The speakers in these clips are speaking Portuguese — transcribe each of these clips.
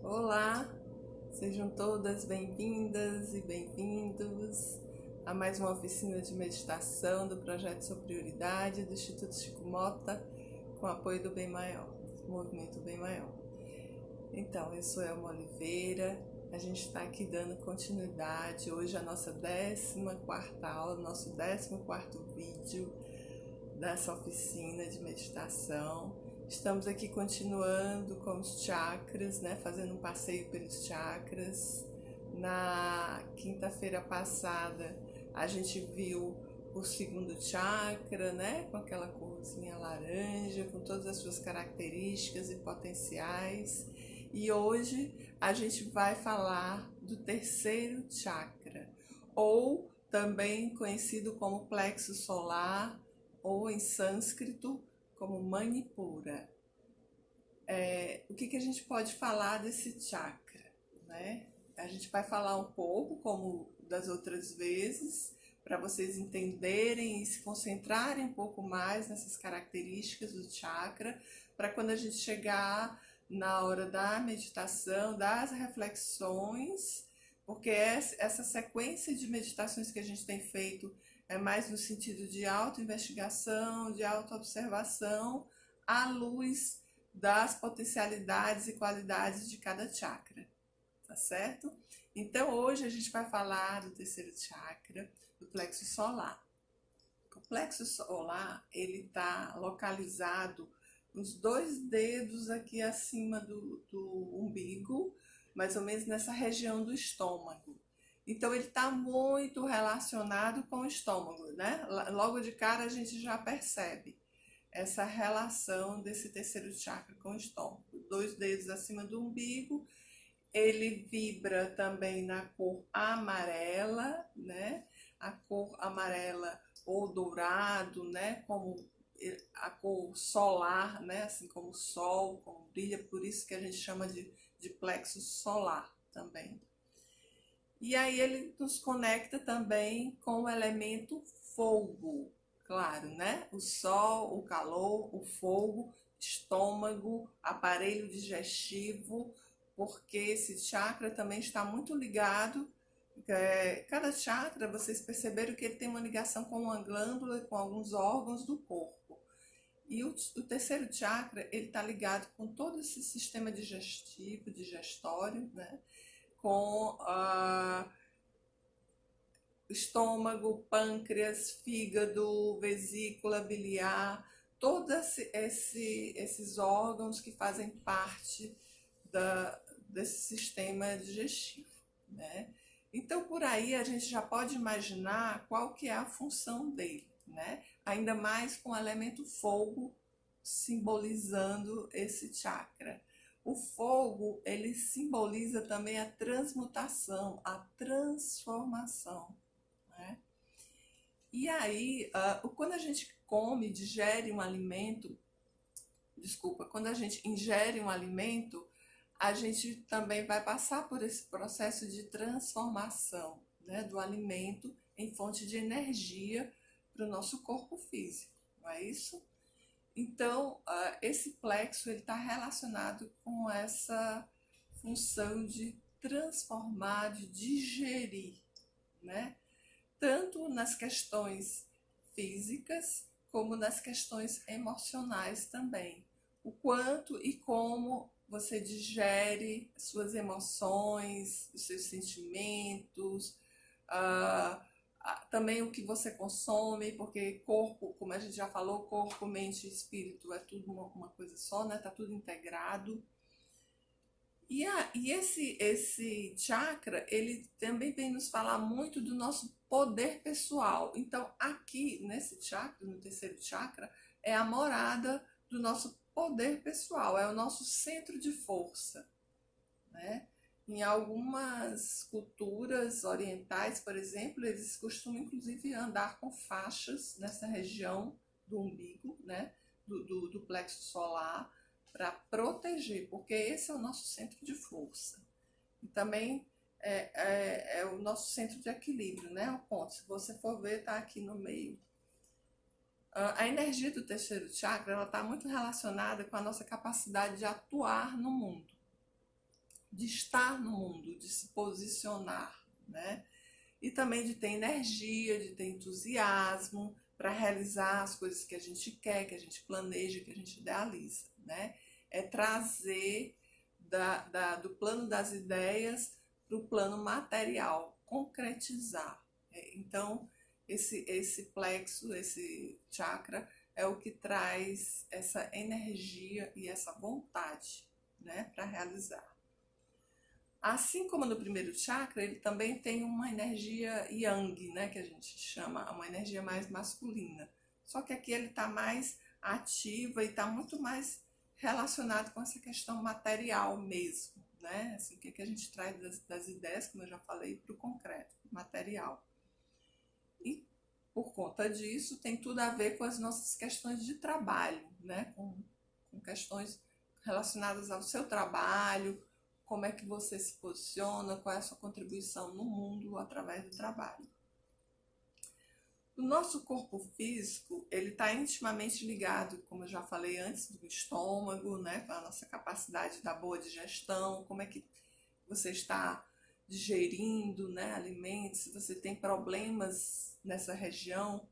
Olá, sejam todas bem-vindas e bem-vindos a mais uma oficina de meditação do Projeto Sua Prioridade do Instituto Chico Mota, com apoio do Bem Maior, do Movimento Bem Maior. Então, eu sou Elma Oliveira, a gente está aqui dando continuidade, hoje a nossa 14ª aula, nosso 14º vídeo dessa oficina de meditação. Estamos aqui continuando com os chakras, né? Fazendo um passeio pelos chakras. Na quinta-feira passada a gente viu o segundo chakra, né? Com aquela corzinha laranja, com todas as suas características e potenciais. E hoje a gente vai falar do terceiro chakra, ou também conhecido como plexo solar, ou em sânscrito como Manipura. O que a gente pode falar desse chakra, né? A gente vai falar um pouco, como das outras vezes, para vocês entenderem e se concentrarem um pouco mais nessas características do chakra, para quando a gente chegar na hora da meditação, das reflexões, porque essa sequência de meditações que a gente tem feito é mais no sentido de autoinvestigação, de autoobservação, à luz das potencialidades e qualidades de cada chakra, tá certo? Então hoje a gente vai falar do terceiro chakra, do plexo solar. O plexo solar, ele está localizado nos 2 dedos aqui acima do umbigo, mais ou menos nessa região do estômago. Então ele está muito relacionado com o estômago, né? Logo de cara a gente já percebe essa relação desse terceiro chakra com o estômago. 2 dedos acima do umbigo, ele vibra também na cor amarela, né? A cor amarela ou dourado, né? Como a cor solar, né? Assim como o sol, como brilha, por isso que a gente chama de plexo solar também. E aí ele nos conecta também com o elemento fogo, claro, né? O sol, o calor, o fogo, estômago, aparelho digestivo, porque esse chakra também está muito ligado. Cada chakra, vocês perceberam que ele tem uma ligação com uma glândula e com alguns órgãos do corpo. E o terceiro chakra, ele está ligado com todo esse sistema digestivo, digestório, né? Com estômago, pâncreas, fígado, vesícula biliar, todos esses órgãos que fazem parte desse sistema digestivo, né? Então, por aí a gente já pode imaginar qual que é a função dele, né? Ainda mais com o elemento fogo simbolizando esse chakra. O fogo, ele simboliza também a transmutação, a transformação, né? E aí, quando a gente come, digere um alimento, quando a gente ingere um alimento, a gente também vai passar por esse processo de transformação, né, do alimento em fonte de energia para o nosso corpo físico, não é isso? Então, esse plexo está relacionado com essa função de transformar, de digerir, né? Tanto nas questões físicas como nas questões emocionais também. O quanto e como você digere suas emoções, os seus sentimentos, também o que você consome, porque corpo, como a gente já falou, corpo, mente e espírito é tudo uma coisa só, né? Tá tudo integrado. E esse chakra, ele também vem nos falar muito do nosso poder pessoal. Então, aqui nesse chakra, no terceiro chakra, é a morada do nosso poder pessoal, é o nosso centro de força, né? Em algumas culturas orientais, por exemplo, eles costumam inclusive andar com faixas nessa região do umbigo, né? Do plexo solar, para proteger, porque esse é o nosso centro de força. E também é o nosso centro de equilíbrio, né? O ponto, se você for ver, está aqui no meio. A energia do terceiro chakra está muito relacionada com a nossa capacidade de atuar no mundo, de estar no mundo, de se posicionar, né? E também de ter energia, de ter entusiasmo para realizar as coisas que a gente quer, que a gente planeja, que a gente idealiza, né? É trazer do plano das ideias para o plano material, concretizar. Então, esse plexo, esse chakra, é o que traz essa energia e essa vontade, né, para realizar. Assim como no primeiro chakra, ele também tem uma energia yang, né, que a gente chama, uma energia mais masculina. Só que aqui ele está mais ativa e está muito mais relacionado com essa questão material mesmo, né? Assim, o que a gente traz das ideias, como eu já falei, para o concreto, material. E por conta disso, tem tudo a ver com as nossas questões de trabalho, né? Com questões relacionadas ao seu trabalho, como é que você se posiciona, qual é a sua contribuição no mundo através do trabalho. O nosso corpo físico, ele está intimamente ligado, como eu já falei antes, do estômago, né, com a nossa capacidade da boa digestão, como é que você está digerindo, né, alimentos, se você tem problemas nessa região,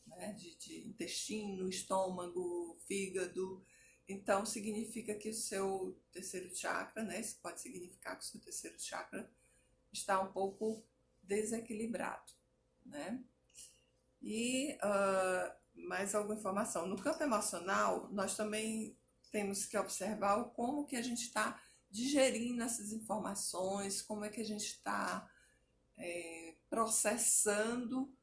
né, de intestino, estômago, fígado. Então, significa que o seu terceiro chakra, né? Isso pode significar que o seu terceiro chakra está um pouco desequilibrado, né? E mais alguma informação. No campo emocional, nós também temos que observar como que a gente está digerindo essas informações, como é que a gente está processando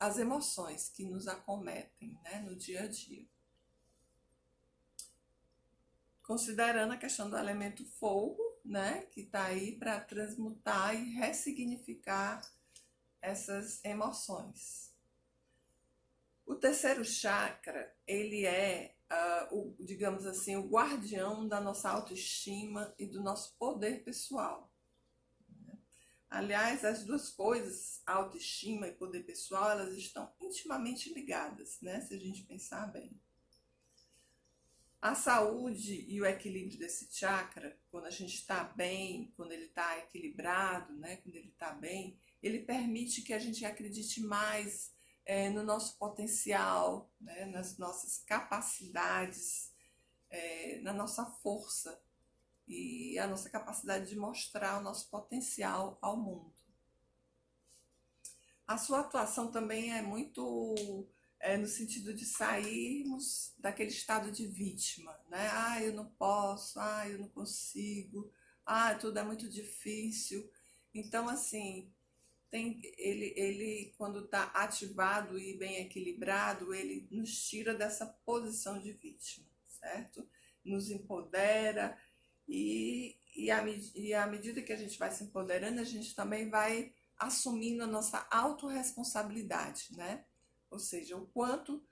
as emoções que nos acometem, né, no dia a dia. Considerando a questão do elemento fogo, né, que está aí para transmutar e ressignificar essas emoções. O terceiro chakra, ele é, digamos assim, o guardião da nossa autoestima e do nosso poder pessoal. Aliás, as duas coisas, autoestima e poder pessoal, elas estão intimamente ligadas, né? Se a gente pensar bem. A saúde e o equilíbrio desse chakra, quando a gente está bem, quando ele está equilibrado, né? Quando ele está bem, ele permite que a gente acredite mais no nosso potencial, né? Nas nossas capacidades, na nossa força e a nossa capacidade de mostrar o nosso potencial ao mundo. A sua atuação também é muito no sentido de sairmos daquele estado de vítima, né? Ah, eu não posso, ah, eu não consigo, ah, tudo é muito difícil. Então, assim, ele quando está ativado e bem equilibrado, ele nos tira dessa posição de vítima, certo? Nos empodera à medida que a gente vai se empoderando, a gente também vai assumindo a nossa autorresponsabilidade, né? Ou seja, o quanto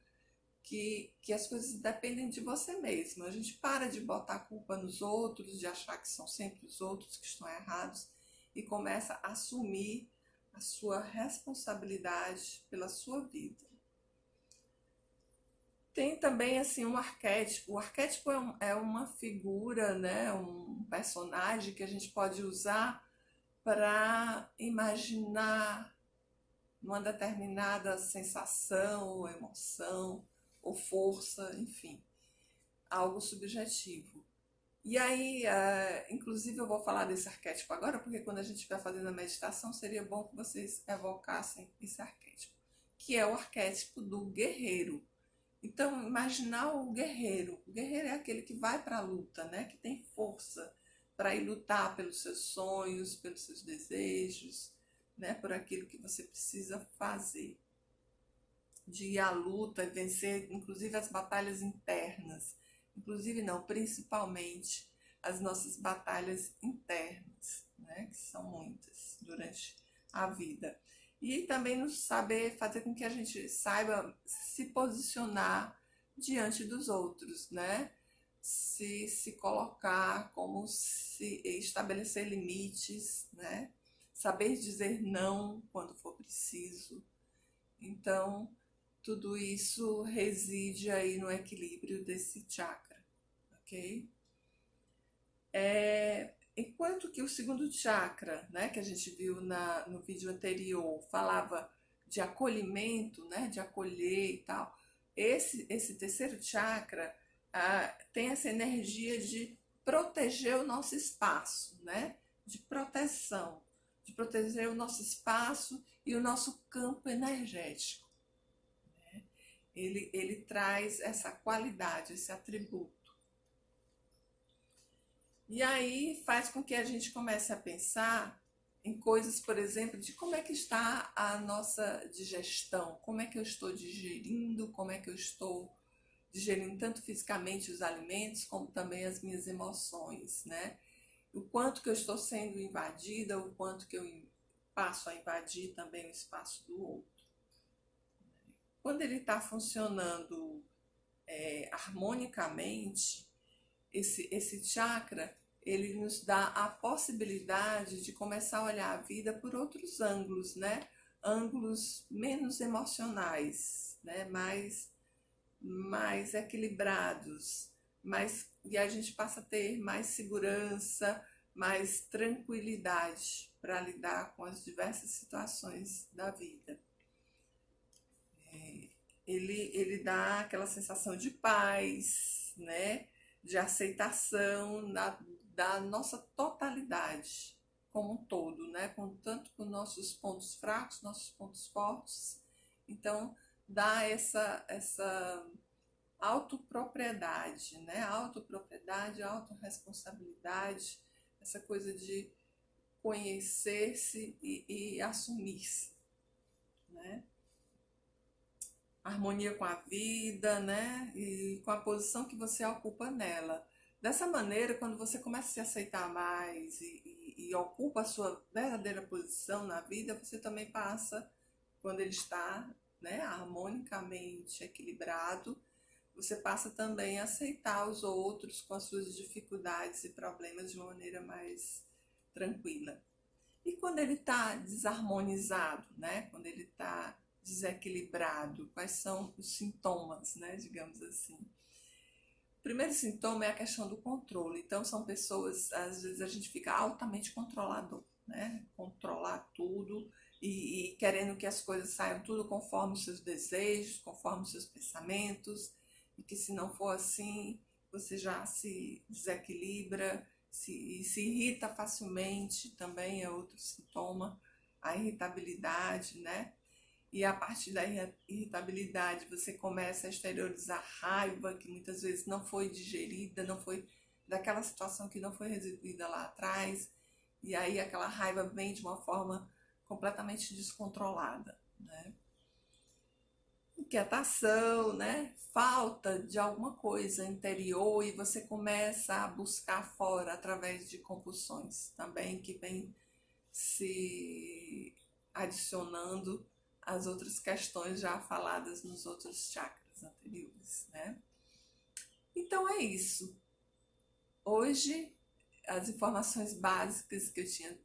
que as coisas dependem de você mesmo. A gente para de botar a culpa nos outros, de achar que são sempre os outros que estão errados e começa a assumir a sua responsabilidade pela sua vida. Tem também assim um arquétipo. O arquétipo é uma figura, né, um personagem que a gente pode usar para imaginar uma determinada sensação, ou emoção, ou força, enfim, algo subjetivo. E aí, inclusive eu vou falar desse arquétipo agora, porque quando a gente estiver fazendo a meditação, seria bom que vocês evocassem esse arquétipo, que é o arquétipo do guerreiro. Então, imaginar o guerreiro. O guerreiro é aquele que vai para a luta, né? Que tem força para ir lutar pelos seus sonhos, pelos seus desejos, né? Por aquilo que você precisa fazer. De ir à luta e vencer, inclusive, as batalhas internas. Inclusive, não, principalmente as nossas batalhas internas, né? Que são muitas durante a vida. E também nos saber fazer com que a gente saiba se posicionar diante dos outros, né? Se colocar, como se estabelecer limites, né? Saber dizer não quando for preciso. Então, tudo isso reside aí no equilíbrio desse chakra, ok? Enquanto que o segundo chakra, né, que a gente viu no vídeo anterior, falava de acolhimento, né, de acolher e tal, esse terceiro chakra tem essa energia de proteger o nosso espaço, né, de proteger o nosso espaço e o nosso campo energético. Ele traz essa qualidade, esse atributo. E aí faz com que a gente comece a pensar em coisas, por exemplo, de como é que está a nossa digestão, como é que eu estou digerindo, como é que eu estou digerindo tanto fisicamente os alimentos, como também as minhas emoções, né? O quanto que eu estou sendo invadida, o quanto que eu passo a invadir também o espaço do outro. Quando ele está funcionando harmonicamente, esse chakra, ele nos dá a possibilidade de começar a olhar a vida por outros ângulos, né? Ângulos menos emocionais, né? Mais equilibrados, e a gente passa a ter mais segurança, mais tranquilidade para lidar com as diversas situações da vida. Ele dá aquela sensação de paz, né? De aceitação da nossa totalidade como um todo, né? Tanto com nossos pontos fracos, nossos pontos fortes. Então, dá essa autopropriedade, né? Autopropriedade, autorresponsabilidade, essa coisa de conhecer-se e assumir-se, né? Harmonia com a vida, né? E com a posição que você ocupa nela. Dessa maneira, quando você começa a se aceitar mais e ocupa a sua verdadeira posição na vida, você também passa, quando ele está, né, harmonicamente equilibrado, você passa também a aceitar os outros com as suas dificuldades e problemas de uma maneira mais tranquila. E quando ele está desarmonizado, né? Quando ele está desequilibrado, quais são os sintomas, né? Digamos assim. O primeiro sintoma é a questão do controle. Então, são pessoas, às vezes a gente fica altamente controlador, né? Controlar tudo e querendo que as coisas saiam tudo conforme os seus desejos, conforme os seus pensamentos, e que se não for assim, você já se desequilibra, se irrita facilmente, também é outro sintoma, a irritabilidade, né? E a partir da irritabilidade você começa a exteriorizar raiva que muitas vezes não foi digerida, não foi daquela situação que não foi resolvida lá atrás, e aí aquela raiva vem de uma forma completamente descontrolada, né? Inquietação, né? Falta de alguma coisa interior e você começa a buscar fora através de compulsões também que vem se adicionando às outras questões já faladas nos outros chakras anteriores, né? Então é isso. Hoje as informações básicas que eu tinha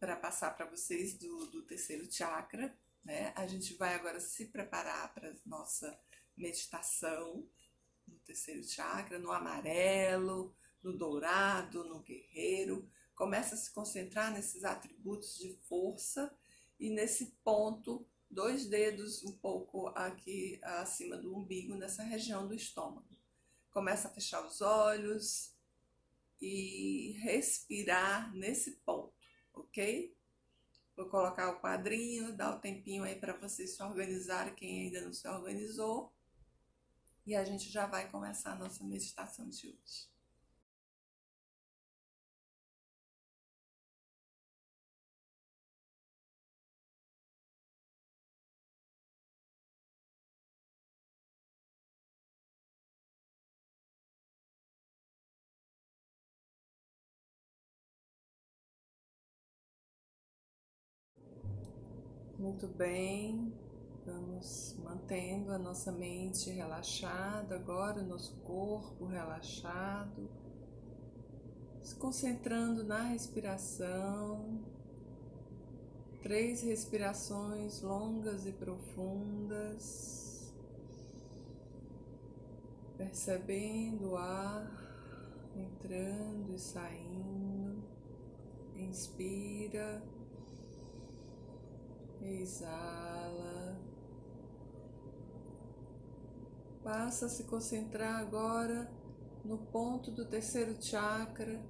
para passar para vocês do terceiro chakra, né? A gente vai agora se preparar para a nossa meditação no terceiro chakra, no amarelo, no dourado, no guerreiro. Começa a se concentrar nesses atributos de força e nesse ponto, 2 dedos um pouco aqui acima do umbigo, nessa região do estômago. Começa a fechar os olhos e respirar nesse ponto, ok? Vou colocar o quadrinho, dar o tempinho aí para vocês se organizarem, quem ainda não se organizou. E a gente já vai começar a nossa meditação de hoje. Muito bem, vamos mantendo a nossa mente relaxada agora, o nosso corpo relaxado, se concentrando na respiração. 3 respirações longas e profundas, percebendo o ar entrando e saindo. Inspira, exala. Passa a se concentrar agora no ponto do terceiro chakra,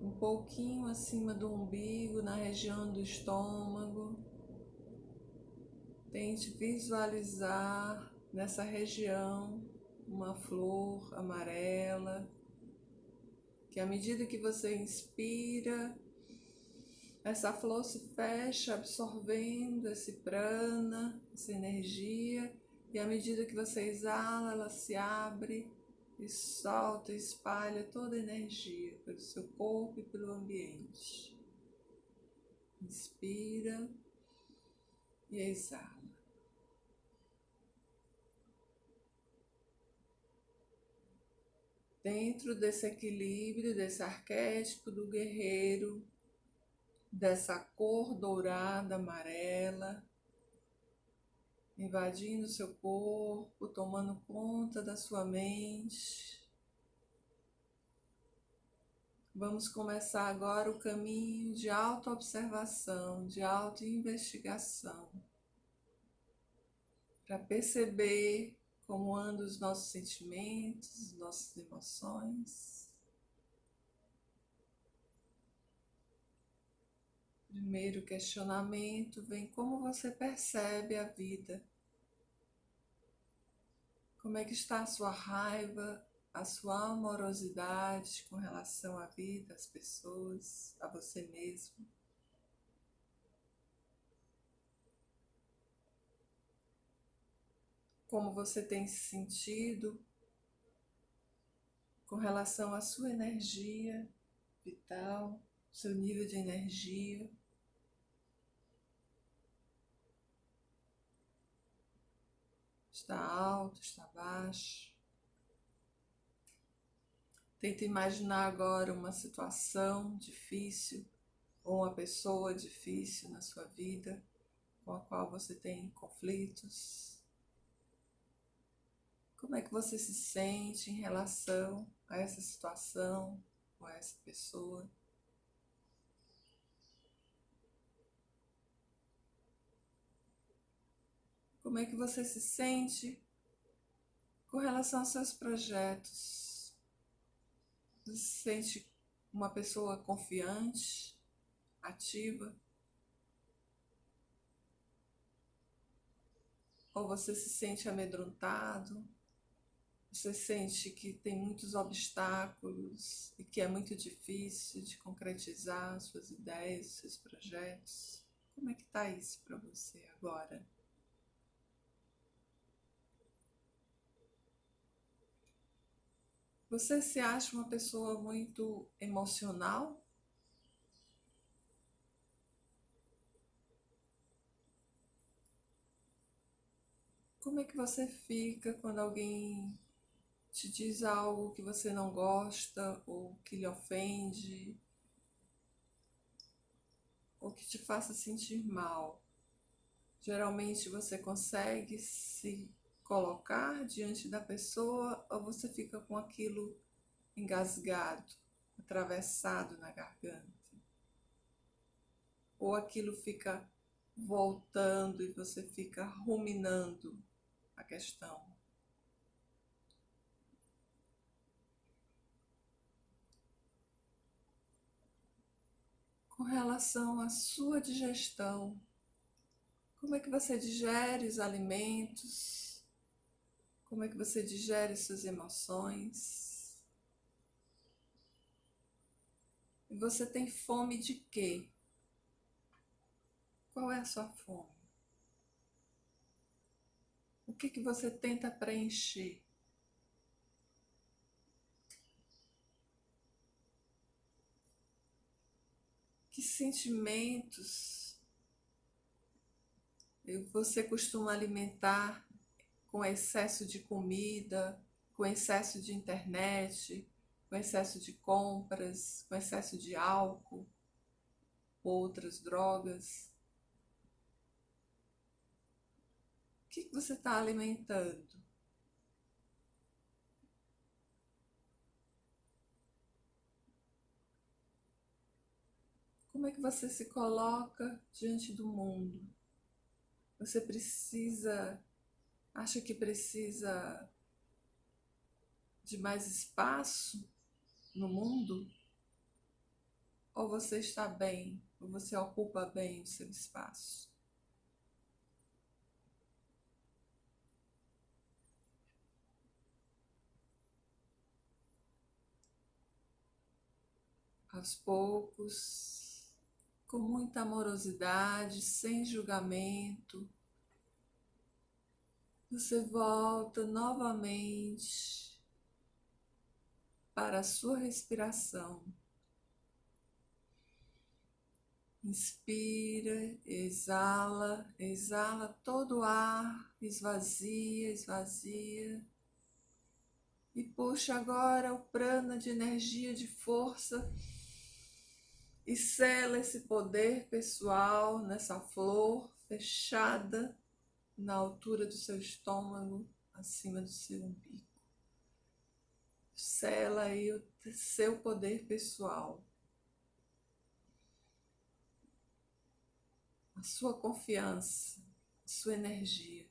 um pouquinho acima do umbigo, na região do estômago. Tente visualizar nessa região uma flor amarela, que à medida que você inspira, essa flor se fecha, absorvendo esse prana, essa energia, e à medida que você exala, ela se abre e solta, espalha toda a energia pelo seu corpo e pelo ambiente. Inspira e exala. Dentro desse equilíbrio, desse arquétipo do guerreiro, dessa cor dourada, amarela, invadindo seu corpo, tomando conta da sua mente. Vamos começar agora o caminho de autoobservação, de autoinvestigação, para perceber como andam os nossos sentimentos, nossas emoções. Primeiro questionamento vem: como você percebe a vida? Como é que está a sua raiva, a sua amorosidade com relação à vida, às pessoas, a você mesmo? Como você tem se sentido com relação à sua energia vital, seu nível de energia? Está alto, está baixo? Tenta imaginar agora uma situação difícil ou uma pessoa difícil na sua vida com a qual você tem conflitos. Como é que você se sente em relação a essa situação ou a essa pessoa? Como é que você se sente com relação aos seus projetos? Você se sente uma pessoa confiante, ativa? Ou você se sente amedrontado? Você sente que tem muitos obstáculos e que é muito difícil de concretizar suas ideias, seus projetos? Como é que está isso para você agora? Você se acha uma pessoa muito emocional? Como é que você fica quando alguém te diz algo que você não gosta ou que lhe ofende ou que te faça sentir mal? Geralmente você consegue se colocar diante da pessoa ou você fica com aquilo engasgado, atravessado na garganta? Ou aquilo fica voltando e você fica ruminando a questão? Com relação à sua digestão, como é que você digere os alimentos? Como é que você digere suas emoções? E você tem fome de quê? Qual é a sua fome? O que você tenta preencher? Que sentimentos você costuma alimentar com excesso de comida, com excesso de internet, com excesso de compras, com excesso de álcool, outras drogas? O que você está alimentando? Como é que você se coloca diante do mundo? Você acha que precisa de mais espaço no mundo? Ou você está bem? Ou você ocupa bem o seu espaço? Aos poucos, com muita amorosidade, sem julgamento, você volta novamente para a sua respiração. Inspira, exala, exala todo o ar, esvazia, esvazia. E puxa agora o prana de energia, de força, e sela esse poder pessoal nessa flor fechada na altura do seu estômago, acima do seu umbigo. Sela aí o seu poder pessoal, a sua confiança, a sua energia.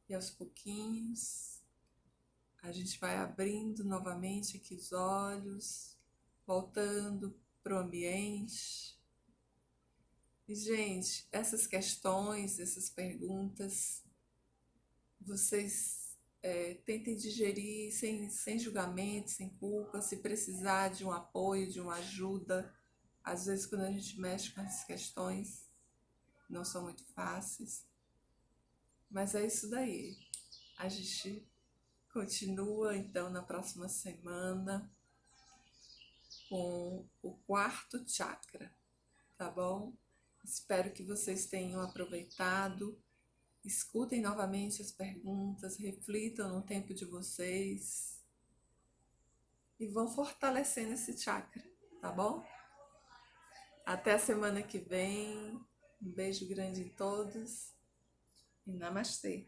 E aos pouquinhos a gente vai abrindo novamente aqui os olhos, voltando para o ambiente. E, gente, essas questões, essas perguntas, vocês tentem digerir sem julgamento, sem culpa. Se precisar de um apoio, de uma ajuda, às vezes quando a gente mexe com essas questões, não são muito fáceis. Mas é isso daí. A gente continua então na próxima semana com o 4º chakra, tá bom? Espero que vocês tenham aproveitado. Escutem novamente as perguntas, reflitam no tempo de vocês e vão fortalecendo esse chakra, tá bom? Até a semana que vem. Um beijo grande em todos e namastê!